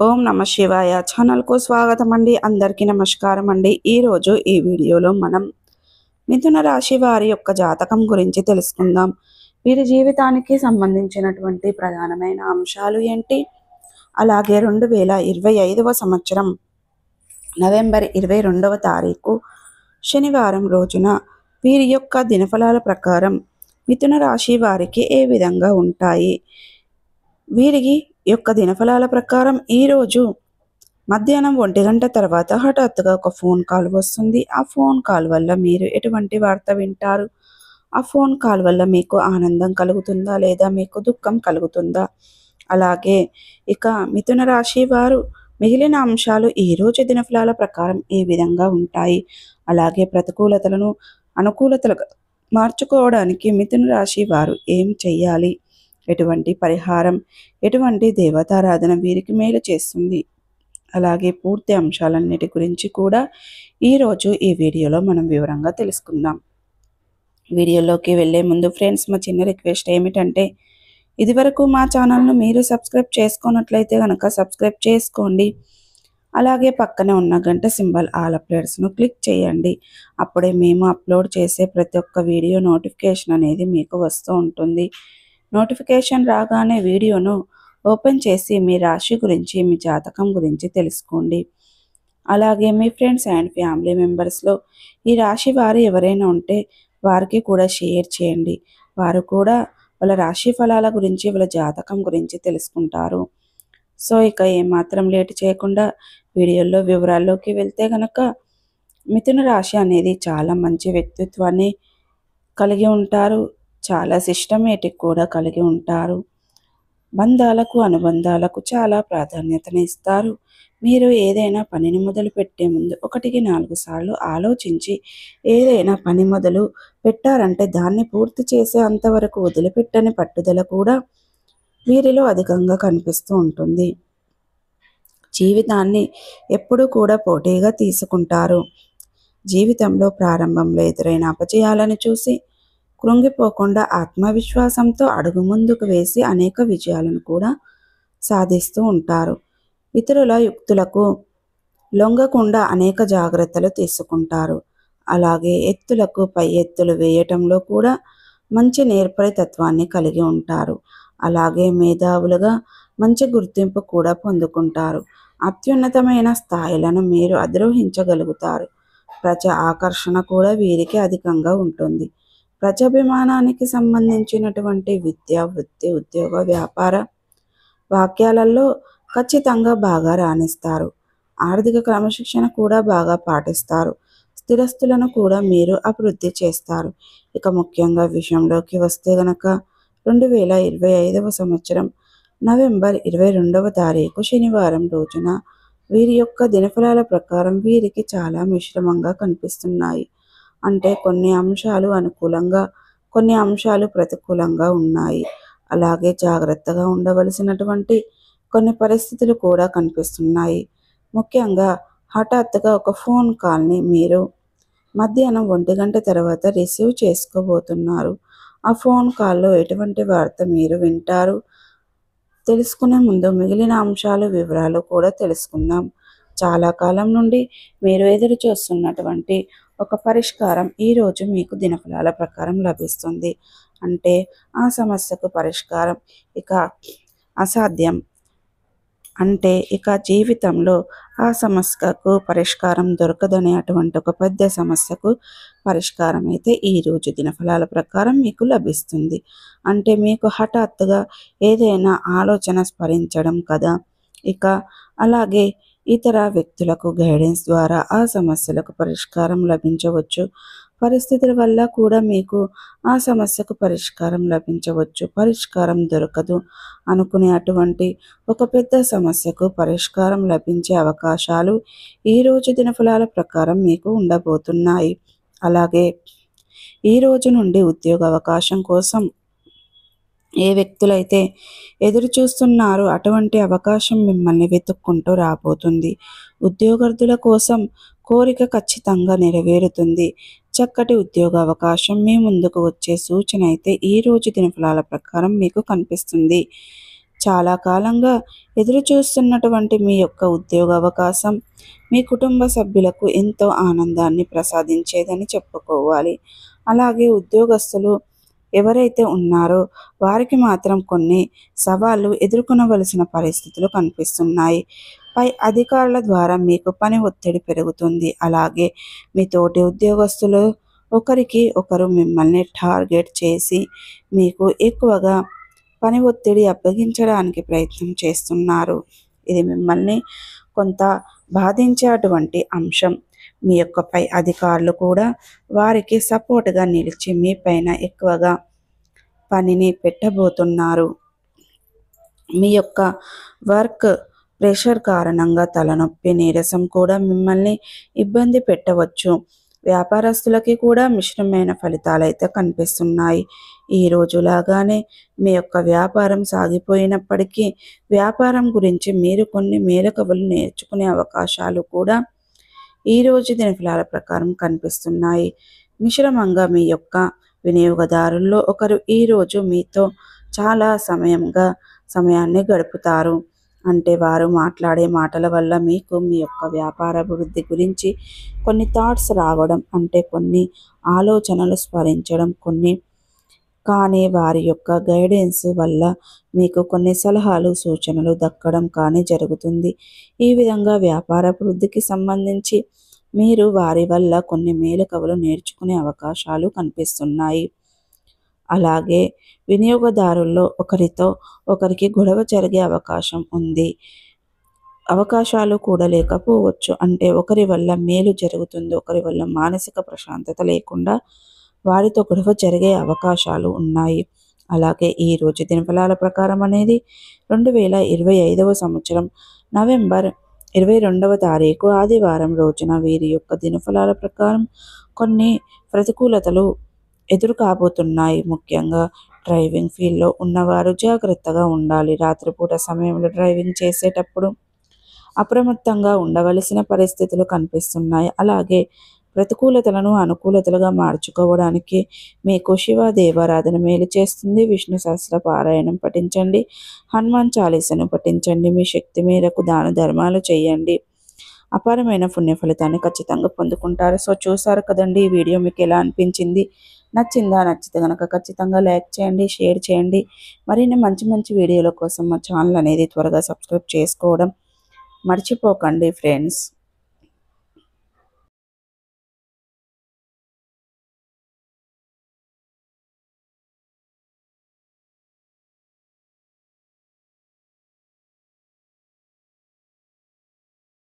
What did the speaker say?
ఓం నమ శివాయ ఛానల్కు స్వాగతం అండి. అందరికీ నమస్కారం అండి. ఈరోజు ఈ వీడియోలో మనం మిథున రాశి వారి యొక్క జాతకం గురించి తెలుసుకుందాం. వీరి జీవితానికి సంబంధించినటువంటి ప్రధానమైన అంశాలు ఏంటి, అలాగే 2025వ సంవత్సరం నవంబర్ 22వ తారీఖు శనివారం రోజున వీరి యొక్క దినఫలాల ప్రకారం మిథున రాశి వారికి ఏ విధంగా ఉంటాయి. వీరికి యొక్క దినఫలాల ప్రకారం ఈరోజు మధ్యాహ్నం 1 గంట తర్వాత హఠాత్తుగా ఒక ఫోన్ కాల్ వస్తుంది. ఆ ఫోన్ కాల్ వల్ల మీరు ఎటువంటి వార్త వింటారు, ఆ ఫోన్ కాల్ వల్ల మీకు ఆనందం కలుగుతుందా లేదా మీకు దుఃఖం కలుగుతుందా, అలాగే ఇక మిథున రాశి వారు మిగిలిన అంశాలు ఈరోజు దినఫలాల ప్రకారం ఏ విధంగా ఉంటాయి, అలాగే ప్రతికూలతలను అనుకూలతలుగా మార్చుకోవడానికి మిథున రాశి వారు ఏం చెయ్యాలి, ఎటువంటి పరిహారం, ఎటువంటి దేవతారాధన వీరికి మేలు చేస్తుంది, అలాగే పూర్తి అంశాలన్నిటి గురించి కూడా ఈరోజు ఈ వీడియోలో మనం వివరంగా తెలుసుకుందాం. వీడియోలోకి వెళ్ళే ముందు ఫ్రెండ్స్, మా చిన్న రిక్వెస్ట్ ఏమిటంటే ఇదివరకు మా ఛానల్ను మీరు సబ్స్క్రైబ్ చేసుకున్నట్లయితే కనుక సబ్స్క్రైబ్ చేసుకోండి. అలాగే పక్కనే ఉన్న గంట సింబల్ ఆల్ అప్డేట్స్ను క్లిక్ చేయండి. అప్పుడే మేము అప్లోడ్ చేసే ప్రతి ఒక్క వీడియో నోటిఫికేషన్ అనేది మీకు వస్తూ ఉంటుంది. నోటిఫికేషన్ రాగానే వీడియోను ఓపెన్ చేసి మీ రాశి గురించి, మీ జాతకం గురించి తెలుసుకోండి. అలాగే మీ ఫ్రెండ్స్ అండ్ ఫ్యామిలీ మెంబర్స్లో ఈ రాశి వారు ఎవరైనా ఉంటే వారికి కూడా షేర్ చేయండి. వారు కూడా వాళ్ళ రాశి ఫలాల గురించి, వాళ్ళ జాతకం గురించి తెలుసుకుంటారు. సో ఇక ఏమాత్రం లేట్ చేయకుండా వీడియోలో వివరాల్లోకి వెళ్తే కనుక మిథున రాశి అనేది చాలా మంచి వ్యక్తిత్వాన్ని కలిగి ఉంటారు. చాలా సిస్టమేటిక్ కూడా కలిగి ఉంటారు. బంధాలకు, అనుబంధాలకు చాలా ప్రాధాన్యతను ఇస్తారు. మీరు ఏదైనా పనిని మొదలు పెట్టే ముందు 1-4 సార్లు ఆలోచించి ఏదైనా పని మొదలు పెట్టారంటే దాన్ని పూర్తి చేసే అంతవరకు వదిలిపెట్టని పట్టుదల కూడా వీరిలో అధికంగా కనిపిస్తూ ఉంటుంది. జీవితాన్ని ఎప్పుడూ కూడా పోటీగా తీసుకుంటారు. జీవితంలో ప్రారంభంలో ఎదురైన అపజయాలను చూసి కృంగిపోకుండా ఆత్మవిశ్వాసంతో అడుగు ముందుకు వేసి అనేక విజయాలను కూడా సాధిస్తూ ఉంటారు. ఇతరుల యుక్తులకు లొంగకుండా అనేక జాగ్రత్తలు తీసుకుంటారు. అలాగే ఎత్తులకు పై ఎత్తులు వేయటంలో కూడా మంచి నేర్పరితత్వాన్ని కలిగి ఉంటారు. అలాగే మేధావులుగా మంచి గుర్తింపు కూడా పొందుకుంటారు. అత్యున్నతమైన స్థాయిలను మీరు అధిరోహించగలుగుతారు. ప్రజా ఆకర్షణ కూడా వీరికి అధికంగా ఉంటుంది. ప్రజాభిమానానికి సంబంధించినటువంటి విద్య, వృత్తి, ఉద్యోగ, వ్యాపార వాక్యాలలో ఖచ్చితంగా బాగా రాణిస్తారు. ఆర్థిక క్రమశిక్షణ కూడా బాగా పాటిస్తారు. స్థిరస్తులను కూడా మీరు అభివృద్ధి చేస్తారు. ఇక ముఖ్యంగా విషయంలోకి వస్తే గనక 2025వ సంవత్సరం నవంబర్ 22వ తారీఖు శనివారం రోజున వీరి యొక్క దినఫలాల ప్రకారం వీరికి చాలా మిశ్రమంగా కనిపిస్తున్నాయి. అంటే కొన్ని అంశాలు అనుకూలంగా, కొన్ని అంశాలు ప్రతికూలంగా ఉన్నాయి. అలాగే జాగ్రత్తగా ఉండవలసినటువంటి కొన్ని పరిస్థితులు కూడా కనిపిస్తున్నాయి. ముఖ్యంగా హఠాత్తుగా ఒక ఫోన్ కాల్ని మీరు మధ్యాహ్నం 1 గంట తర్వాత రిసీవ్ చేసుకోబోతున్నారు. ఆ ఫోన్ కాల్లో ఎటువంటి వార్త మీరు వింటారు తెలుసుకునే ముందు మిగిలిన అంశాలు, వివరాలు కూడా తెలుసుకుందాం. చాలా కాలం నుండి మీరు ఎదురు చూస్తున్నటువంటి ఒక పరిష్కారం ఈరోజు మీకు దినఫలాల ప్రకారం లభిస్తుంది. అంటే ఆ సమస్యకు పరిష్కారం ఇక అసాధ్యం. అంటే ఇక జీవితంలో ఆ సమస్యకు పరిష్కారం దొరకదనే అటువంటి ఒక పెద్ద సమస్యకు పరిష్కారం అయితే ఈరోజు దినఫలాల ప్రకారం మీకు లభిస్తుంది. అంటే మీకు హఠాత్తుగా ఏదైనా ఆలోచన స్ఫరించడం కదా. ఇక అలాగే ఇతర వ్యక్తులకు గైడెన్స్ ద్వారా ఆ సమస్యలకు పరిష్కారం లభించవచ్చు. పరిస్థితుల వల్ల కూడా మీకు ఆ సమస్యకు పరిష్కారం లభించవచ్చు. పరిష్కారం దొరకదు అనుకునే అటువంటి ఒక పెద్ద సమస్యకు పరిష్కారం లభించే అవకాశాలు ఈరోజు దినఫలాల ప్రకారం మీకు ఉండబోతున్నాయి. అలాగే ఈ రోజు నుండి ఉద్యోగ అవకాశం కోసం ఏ వ్యక్తులైతే ఎదురు చూస్తున్నారో అటువంటి అవకాశం మిమ్మల్ని వెతుక్కుంటూ రాబోతుంది. ఉద్యోగార్థుల కోసం కోరిక ఖచ్చితంగా నెరవేరుతుంది. చక్కటి ఉద్యోగ అవకాశం మీ ముందుకు వచ్చే సూచన అయితే ఈ రోజు దినఫలాల ప్రకారం మీకు కనిపిస్తుంది. చాలా కాలంగా ఎదురు చూస్తున్నటువంటి మీ యొక్క ఉద్యోగ అవకాశం మీ కుటుంబ సభ్యులకు ఎంతో ఆనందాన్ని ప్రసాదించేదని చెప్పుకోవాలి. అలాగే ఉద్యోగస్తులు ఎవరైతే ఉన్నారో వారికి మాత్రం కొన్ని సవాళ్లు ఎదుర్కొనవలసిన పరిస్థితులు కనిపిస్తున్నాయి. పై అధికారుల ద్వారా మీకు పని ఒత్తిడి పెరుగుతుంది. అలాగే మీ తోటి ఉద్యోగస్తులు ఒకరికి ఒకరు మిమ్మల్ని టార్గెట్ చేసి మీకు ఎక్కువగా పని ఒత్తిడి అప్పగించడానికి ప్రయత్నం చేస్తున్నారు. ఇది మిమ్మల్ని కొంత బాధించేటువంటి అంశం. మీ యొక్క పై అధికారులు కూడా వారికి సపోర్ట్గా నిలిచి మీ పైన ఎక్కువగా పనిని పెట్టబోతున్నారు. మీ యొక్క వర్క్ ప్రెషర్ కారణంగా తలనొప్పి, నీరసం కూడా మిమ్మల్ని ఇబ్బంది పెట్టవచ్చు. వ్యాపారస్తులకి కూడా మిశ్రమైన ఫలితాలైతే కనిపిస్తున్నాయి. ఈ రోజులాగానే మీ యొక్క వ్యాపారం సాగిపోయినప్పటికీ వ్యాపారం గురించి మీరు కొన్ని మేలకువలు నేర్చుకునే అవకాశాలు కూడా ఈరోజు దినఫలాల ప్రకారం కనిపిస్తున్నాయి. మిశ్రమంగా మీ యొక్క వినియోగదారుల్లో ఒకరు ఈరోజు మీతో చాలా సమయాన్ని గడుపుతారు. అంటే వారు మాట్లాడే మాటల వల్ల మీకు మీ యొక్క వ్యాపార అభివృద్ధి గురించి కొన్ని థాట్స్ రావడం, అంటే కొన్ని ఆలోచనలు స్మరించడం, కానీ వారి యొక్క గైడెన్స్ వల్ల మీకు కొన్ని సలహాలు సూచనలు దక్కడం కానీ జరుగుతుంది. ఈ విధంగా వ్యాపార అభివృద్ధికి సంబంధించి మీరు వారి వల్ల కొన్ని మేలుకవులు నేర్చుకునే అవకాశాలు కనిపిస్తున్నాయి. అలాగే వినియోగదారుల్లో ఒకరికి గొడవ జరిగే అవకాశం ఉంది. అవకాశాలు కూడా లేకపోవచ్చు. అంటే ఒకరి వల్ల మేలు జరుగుతుంది, ఒకరి వల్ల మానసిక ప్రశాంతత లేకుండా వారితో గొడవ జరిగే అవకాశాలు ఉన్నాయి. అలాగే ఈరోజు దినఫలాల ప్రకారం అనేది 2025వ సంవత్సరం నవంబర్ 22వ తారీఖు ఆదివారం రోజున వీరి యొక్క దినఫలాల ప్రకారం కొన్ని ప్రతికూలతలు ఎదురు కాబోతున్నాయి. ముఖ్యంగా డ్రైవింగ్ ఫీల్డ్లో ఉన్నవారు జాగ్రత్తగా ఉండాలి. రాత్రిపూట సమయంలో డ్రైవింగ్ చేసేటప్పుడు అప్రమత్తంగా ఉండవలసిన పరిస్థితులు కనిపిస్తున్నాయి. అలాగే ప్రతికూలతలను అనుకూలతలుగా మార్చుకోవడానికి మీకు శివ దేవారాధన మేలు చేస్తుంది. విష్ణు సహస్ర పారాయణం పఠించండి, హనుమాన్ చాలీసను పఠించండి, మీ శక్తి మేరకు దాన ధర్మాలు చేయండి. అపారమైన పుణ్య ఫలితాన్ని ఖచ్చితంగా పొందుకుంటారు. సో చూసారు కదండి, ఈ వీడియో మీకు ఎలా అనిపించింది? నచ్చితే కనుక ఖచ్చితంగా లైక్ చేయండి, షేర్ చేయండి. మరిన్ని మంచి వీడియోల కోసం మా ఛానల్ అనేది త్వరగా సబ్స్క్రైబ్ చేసుకోవడం మర్చిపోకండి ఫ్రెండ్స్.